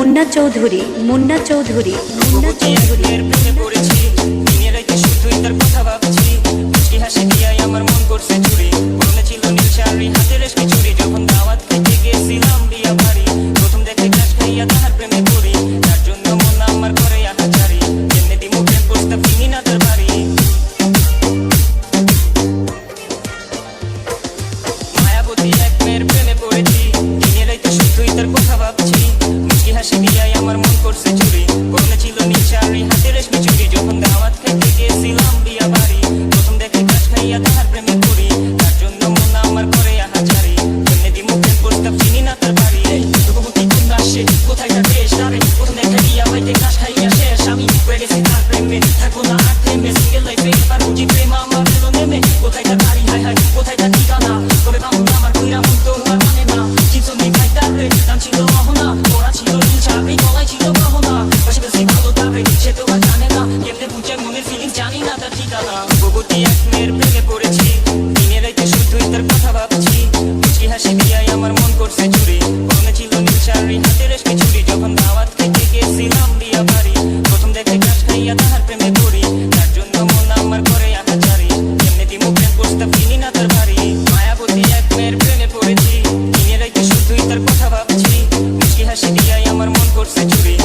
মুন্না চৌধুরী মুন্না চৌধুরী মুন্না চৌধুরী প্রেমে পড়েছি দিনে রাতে শুধুই তার কথা ভাবছি মিষ্টি হাসি দিয়াই আমার মন করছে চুরি মনে ছিল নীল শাড়ি হাতে রেশমি চুরি যখন দাওয়াত খেতে গেছিলাম বিয়া বাড়ি প্রথম দেখে কাশ খাইয়া তাহার প্রেমে পড়ি তার জন্য মন আমার করে আহাজারি এমনি দিমু প্রেম প্রস্তাব চিনি না তার বাড়ি মায়াবতী এক মেয়ের প্রেমে পড়েছি দিনে রাতে শুধুই তার কথা ভাবছি মিষ্টি হাসি দিয়াই আমার মন করছে চুরি মনে ছিল নীল শাড়ি হাতে রেশমি চুরি যখন দাওয়াত খেতে গেছিলাম বিয়া বাড়ি প্রথম দেখে কাশ খাইয়া তাহার প্রেমে পড়ি তার জন্য মন আমার করে আহাজারি এমনি দিমু প্রেম প্রস্তাব চিনি না তার বাড়ি রূপবতী কন্যা সে কোথায় তার দেশ তারে প্রথম দেখা বিয়া বাড়িতে কাশ খাইয়া শেষ আমি হয়ে গেছি তার প্রেমে থাকবো না আর প্রেমে সিঙ্গেল লাইফে এবার বুঝি প্রেম আমার এলো নেমে কোথায় তার বাড়ি হায় হায় কোথায় তার ঠিকানা তবে পাবো না আমার কইরা মন তো আর মানে না কিছু নেই খাই তার রে নাম ছিল রহনা ওরা ছিল নীল শাড়ি গলায় ছিল গহনা পাশে বেশি ভালো তারে সে তো আর জানে না কেমনে বুঝে মনের ফিলিং জানি না তার ঠিকানা রূপবতী এক মেয়ের প্রেমে পড়েছি দিনে রাতে শুধুই তার কথা ভাবছি মিষ্টি হাসি দিয়াই আমার মন করছে চুরি মনে ছিল নীল শাড়ি হাতে রেশমি চুরি যখন দাওয়াত খেতে গেছিলাম বিয়া বাড়ি প্রথম দেখে কাশ খাইয়া তাহার প্রেমে পড়ি তার জন্য মন আমার করে আহাজারি এমনি দিমু প্রেম প্রস্তাব চিনি না তার বাড়ি মায়াবতী এক মেয়ের প্রেমে পড়েছি দিনে রাতে শুধুই তার কথা ভাবছি মিষ্টি হাসি দিয়াই আমার মন করছে চুরি